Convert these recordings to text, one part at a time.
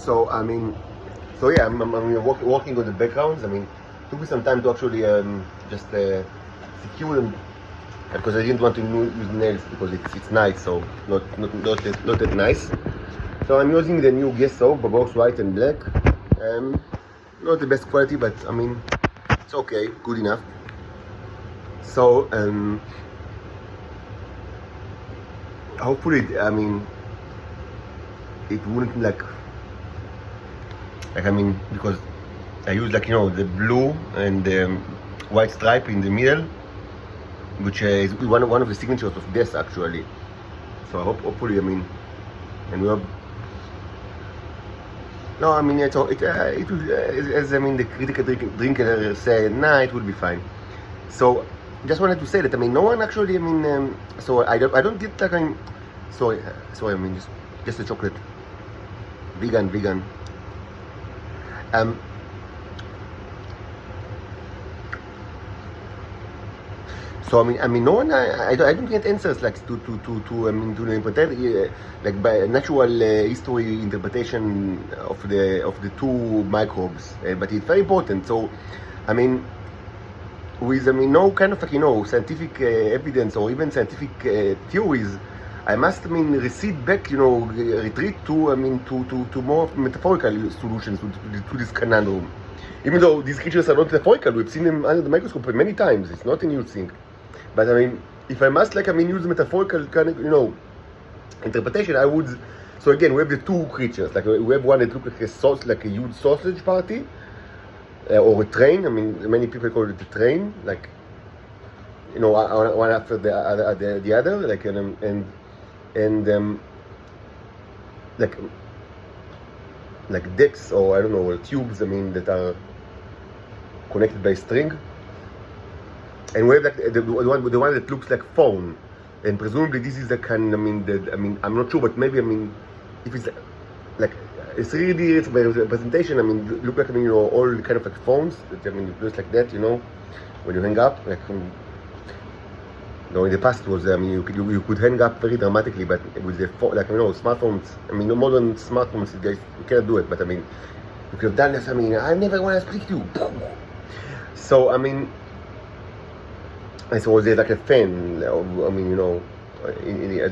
So I mean, so yeah, I'm working on the backgrounds. I mean, it took me some time to actually just secure them because I didn't want to use nails because it's nice, so not that nice. So I'm using the new Guess soap, both white and black. Not the best quality, but I mean, it's okay, good enough. So hopefully, I mean, it wouldn't like I mean, because I use like, you know, the blue and the white stripe in the middle, which is one of the signatures of this actually. So hopefully, I mean, and we have. No, I mean, it will, as I mean, the critical drinker say, nah, it will be fine. So, just wanted to say that, I mean, no one actually, I mean, so I don't get like, sorry, I mean, just a chocolate, vegan. So I mean, no one. I don't get answers like to I mean to the like by natural history interpretation of the two microbes, but it's very important. So, I mean, with no kind of like, you know, scientific evidence or even scientific theories, I must, I mean, recede back, you know, retreat to, I mean, to more metaphorical solutions to this conundrum. Even though these creatures are not metaphorical, we've seen them under the microscope many times. It's not a new thing. But I mean, if I must, like, I mean, use metaphorical kind of, you know, interpretation, I would. So again, we have the two creatures. Like, we have one that looks like a huge sausage party, or a train. I mean, many people call it a train, like, you know, one after the other, like, and like decks, or I don't know, or tubes, I mean, that are connected by string. And we have like the one that looks like phone, and presumably this is the kind. I mean, I'm not sure, but maybe, I mean, if it's like a 3D representation, I mean, look like, I mean, you know, all kind of like phones. That, I mean, just like that, you know, when you hang up, like. No, in the past it was, I mean, you could hang up very dramatically, but with the like, you know, smartphones. I mean, modern smartphones, you cannot do it. But I mean, you could have done this. I mean, I never want to speak to you. So I mean. And so was there like a fan, I mean, you know,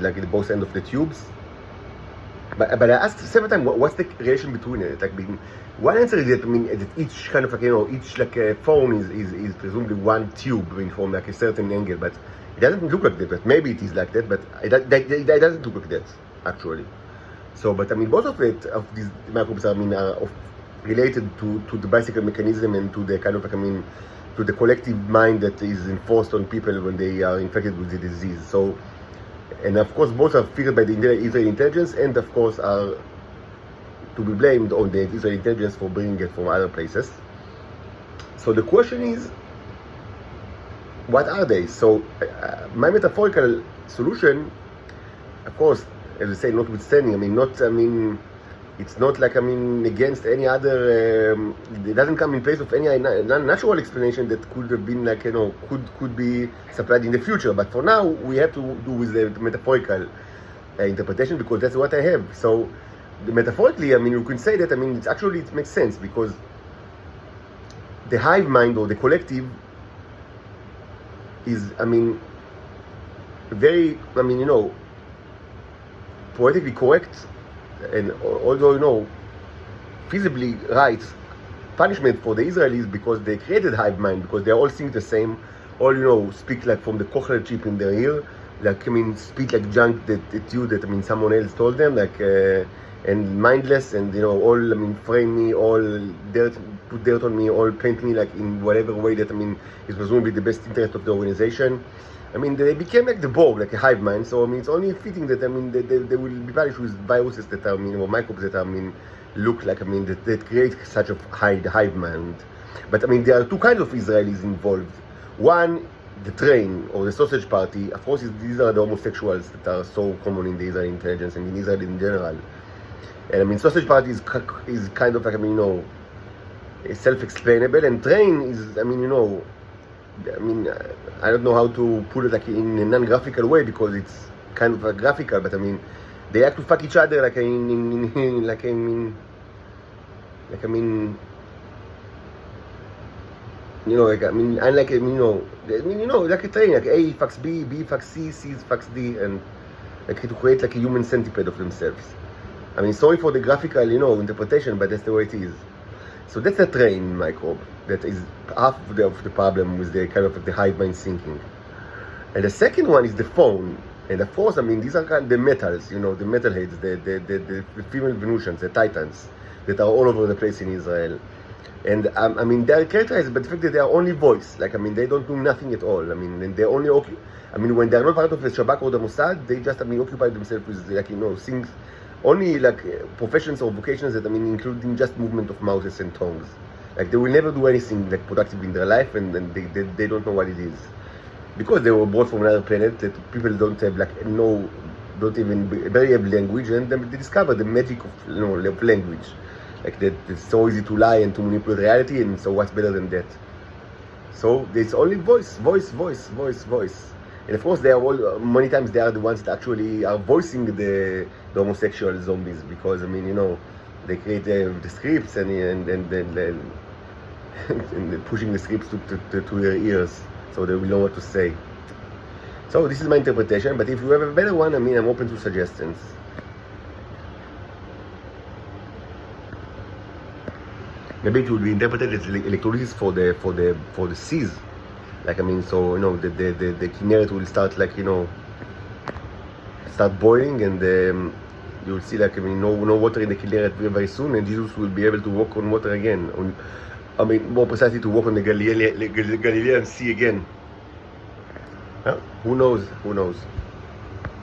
like at both ends of the tubes. But I asked several times, what's the relation between it? Like, one answer is that, I mean, that each kind of like, you know, each like a phone is presumably one tube, I mean, from like a certain angle, but it doesn't look like that. But maybe it is like that, but it doesn't look like that actually. So, but I mean, both of these microbes, I mean, are related to the bicycle mechanism and to the kind of like, I mean, to the collective mind that is enforced on people when they are infected with the disease. So, and of course, both are figured by the Israeli intelligence, and of course are to be blamed on the Israeli intelligence for bringing it from other places. So the question is, what are they? So my metaphorical solution, of course, as I say, notwithstanding, I mean, it's not like, I mean, against any other, it doesn't come in place of any natural explanation that could have been like, you know, could be supplied in the future. But for now, we have to do with the metaphorical interpretation, because that's what I have. So metaphorically, I mean, you can say that, I mean, it makes sense, because the hive mind or the collective is, I mean, very, I mean, you know, poetically correct. And although, you know, feasibly right punishment for the Israelis, because they created hive mind, because they all think the same, all, you know, speak like from the cochlear chip in their ear, like, I mean, speak like junk that I mean, someone else told them, like, and mindless, and, you know, all, I mean, frame me, all put dirt on me, all paint me like in whatever way that, I mean, is presumably the best interest of the organization. I mean, they became like the Borg, like a hive mind. So I mean, it's only fitting that, I mean, they will be punished with viruses that are, I mean, or microbes that are, I mean, look like, I mean, that create such a hive mind. But I mean, there are two kinds of Israelis involved. One, the train or the sausage party. Of course, these are the homosexuals that are so common in the Israeli intelligence and in Israel in general. And I mean, sausage party is kind of like, I mean, you know, self-explainable, and train is, I mean, you know, I mean, I don't know how to put it like in a non-graphical way, because it's kind of graphical, but I mean, they have to fuck each other like in Like I mean, like unlike like a train, like A fucks B, B fucks C, C fucks D, and like to create like a human centipede of themselves. I mean, sorry for the graphical, interpretation, but that's the way it is. So that's a train microbe that is half of the problem with the kind of the hive mind thinking. And the second one is the phone. And of course, I mean, these are kind of the metals, the metalheads, the female Venusians, the titans that are all over the place in Israel. And I mean, they are characterized by the fact that they are only voice. Like, I mean, they don't do nothing at all. I mean, and they only when they are not part of the Shabak or the Mossad, they just, occupy themselves with, like, things, only like professions or vocations that, including just movement of mouths and tongues. Like, they will never do anything like productive in their life, and they don't know what it is. Because they were brought from another planet that people don't have, like, don't even barely have language, and they discover the magic of language. Like that, it's so easy to lie and to manipulate reality, and so what's better than that? So it's only voice. And of course, they are all, many times they are the ones that actually are voicing the homosexual zombies, because they create the scripts and pushing the scripts to their ears, so they will know what to say. So this is my interpretation, but if you have a better one, I'm open to suggestions. Maybe it will be interpreted as electrolysis for the seas. Like so the Kinneret will start start boiling, and you will see no water in the Kinneret very, very soon, and Jesus will be able to walk on water again. More precisely, to walk on the Galilean Sea again. Who knows?